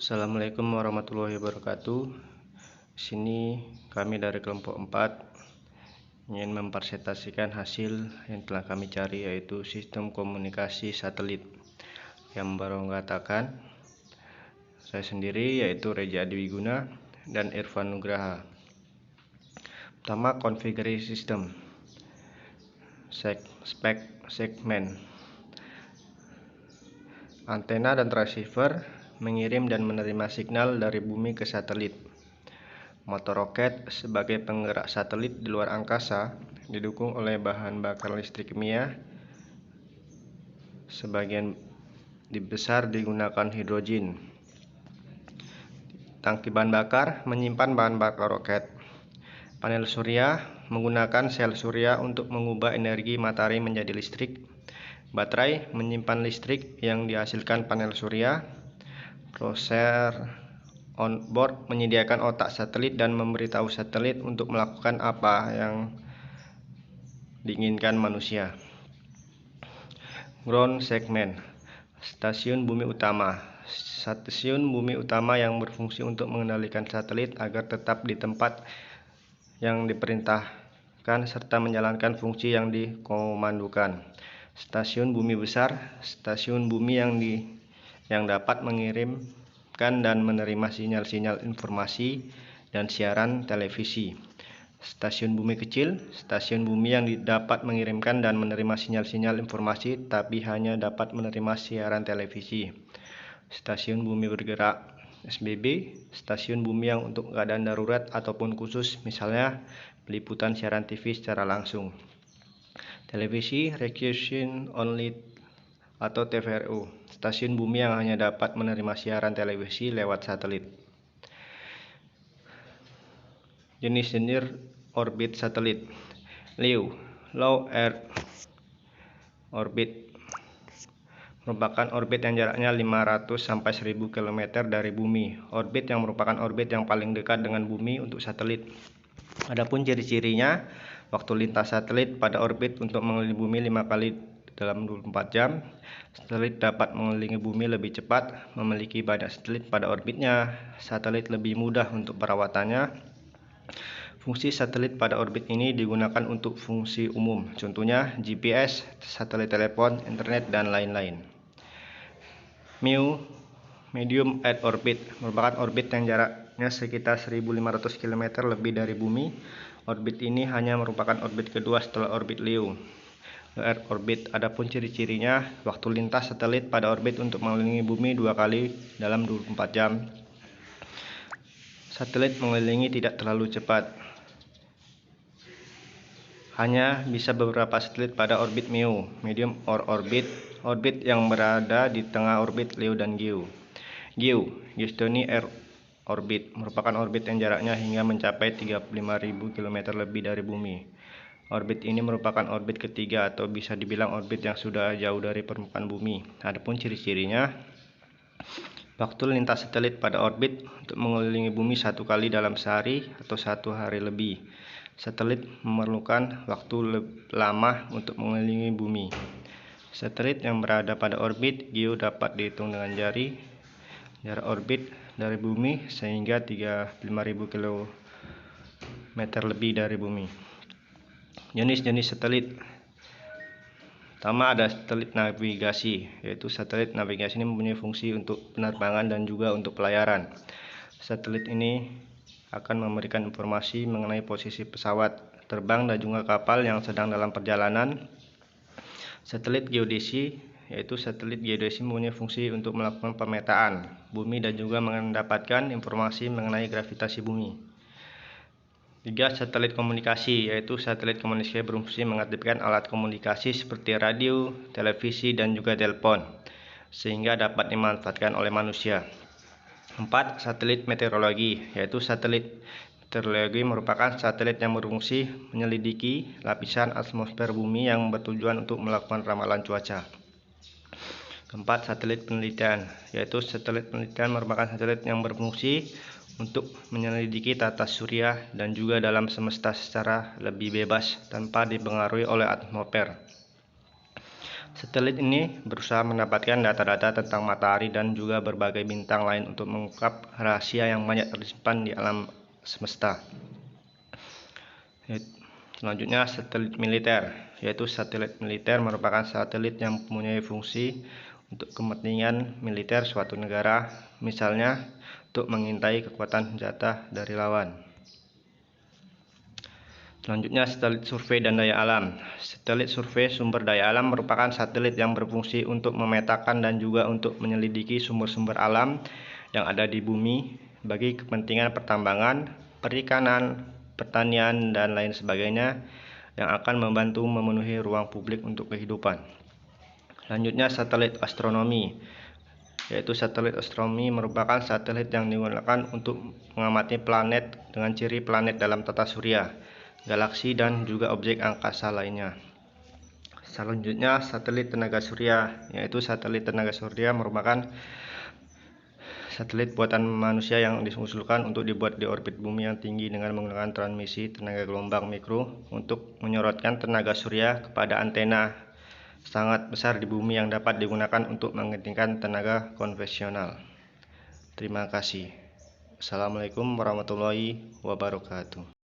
Assalamualaikum warahmatullahi wabarakatuh. Sini kami dari kelompok 4 ingin mempresentasikan hasil yang telah kami cari, yaitu sistem komunikasi satelit yang mengatakan saya sendiri, yaitu Reja Adiwiguna dan Irfan Nugraha. Pertama, konfigurasi sistem. Spek segmen. Antena dan transceiver mengirim dan menerima signal dari bumi ke satelit. Motor roket sebagai penggerak satelit di luar angkasa didukung oleh bahan bakar listrik kimia. Sebagian besar digunakan hidrogen. Tangki bahan bakar menyimpan bahan bakar roket. Panel surya menggunakan sel surya untuk mengubah energi matahari menjadi listrik. Baterai menyimpan listrik yang dihasilkan panel surya. Prosesor on-board menyediakan otak satelit dan memberitahu satelit untuk melakukan apa yang diinginkan manusia. Ground segment. Stasiun bumi utama. Stasiun bumi utama yang berfungsi untuk mengendalikan satelit agar tetap di tempat yang diperintahkan serta menjalankan fungsi yang dikomandokan. Stasiun bumi besar. Stasiun bumi yang dapat mengirimkan dan menerima sinyal-sinyal informasi dan siaran televisi. Stasiun bumi kecil. Stasiun bumi yang dapat mengirimkan dan menerima sinyal-sinyal informasi tapi hanya dapat menerima siaran televisi. Stasiun bumi bergerak. SBB, stasiun bumi yang untuk keadaan darurat ataupun khusus, misalnya peliputan siaran TV secara langsung. Televisi, requisition only atau TVRO, stasiun bumi yang hanya dapat menerima siaran televisi lewat satelit. Jenis-jenis orbit satelit. LEO, Low Earth Orbit, merupakan orbit yang jaraknya 500 sampai 1000 km dari bumi. Orbit yang merupakan orbit yang paling dekat dengan bumi untuk satelit. Adapun ciri-cirinya, waktu lintas satelit pada orbit untuk mengelilingi bumi 5 kali dalam 24 jam. Satelit dapat mengelilingi bumi lebih cepat, memiliki banyak satelit pada orbitnya. Satelit lebih mudah untuk perawatannya. Fungsi satelit pada orbit ini digunakan untuk fungsi umum, contohnya GPS, satelit telepon, internet, dan lain-lain. MEO, Medium Earth Orbit, merupakan orbit yang jaraknya sekitar 1500 km lebih dari bumi. Orbit ini hanya merupakan orbit kedua setelah orbit LEO. Low Earth Orbit, adapun ciri-cirinya, waktu lintas satelit pada orbit untuk mengelilingi bumi 2 kali dalam 24 jam. Satelit mengelilingi tidak terlalu cepat. Hanya bisa beberapa satelit pada orbit MEO, Medium Earth Orbit, orbit yang berada di tengah orbit LEO dan GEO. GEO, Geostony Earth Orbit, merupakan orbit yang jaraknya hingga mencapai 35.000 km lebih dari bumi. Orbit ini merupakan orbit ketiga atau bisa dibilang orbit yang sudah jauh dari permukaan bumi. Adapun ciri-cirinya, waktu lintas satelit pada orbit untuk mengelilingi bumi 1 kali dalam sehari atau 1 hari lebih. Satelit memerlukan waktu lama untuk mengelilingi bumi. Satelit yang berada pada orbit GEO dapat dihitung dengan jari. Jarak orbit dari bumi sehingga 35.000 km lebih dari bumi. Jenis-jenis satelit. Pertama, ada satelit navigasi, yaitu satelit navigasi ini mempunyai fungsi untuk penerbangan dan juga untuk pelayaran. Satelit ini akan memberikan informasi mengenai posisi pesawat terbang dan juga kapal yang sedang dalam perjalanan. Satelit geodesi, yaitu satelit geodesi mempunyai fungsi untuk melakukan pemetaan bumi dan juga mendapatkan informasi mengenai gravitasi bumi. 3. Satelit komunikasi, yaitu satelit komunikasi berfungsi mengaktifkan alat komunikasi seperti radio, televisi, dan juga telepon, sehingga dapat dimanfaatkan oleh manusia. 4. Satelit meteorologi, yaitu satelit meteorologi merupakan satelit yang berfungsi menyelidiki lapisan atmosfer bumi yang bertujuan untuk melakukan ramalan cuaca. 4. Satelit penelitian, yaitu satelit penelitian merupakan satelit yang berfungsi untuk menyelidiki tata surya dan juga dalam semesta secara lebih bebas tanpa dipengaruhi oleh atmosfer. Satelit ini berusaha mendapatkan data-data tentang matahari dan juga berbagai bintang lain untuk mengungkap rahasia yang banyak tersimpan di alam semesta. Selanjutnya, satelit militer, yaitu satelit militer merupakan satelit yang mempunyai fungsi untuk kepentingan militer suatu negara, misalnya untuk mengintai kekuatan senjata dari lawan. Selanjutnya, satelit survei dan daya alam. Satelit survei sumber daya alam merupakan satelit yang berfungsi untuk memetakan dan juga untuk menyelidiki sumber-sumber alam yang ada di bumi bagi kepentingan pertambangan, perikanan, pertanian, dan lain sebagainya yang akan membantu memenuhi ruang publik untuk kehidupan. Selanjutnya, satelit astronomi, yaitu satelit astronomi merupakan satelit yang digunakan untuk mengamati planet dengan ciri planet dalam tata surya, galaksi, dan juga objek angkasa lainnya. Selanjutnya, satelit tenaga surya, yaitu satelit tenaga surya merupakan satelit buatan manusia yang diusulkan untuk dibuat di orbit bumi yang tinggi dengan menggunakan transmisi tenaga gelombang mikro untuk menyorotkan tenaga surya kepada antena sangat besar di bumi yang dapat digunakan untuk menggantikan tenaga konvensional. Terima kasih. Assalamualaikum warahmatullahi wabarakatuh.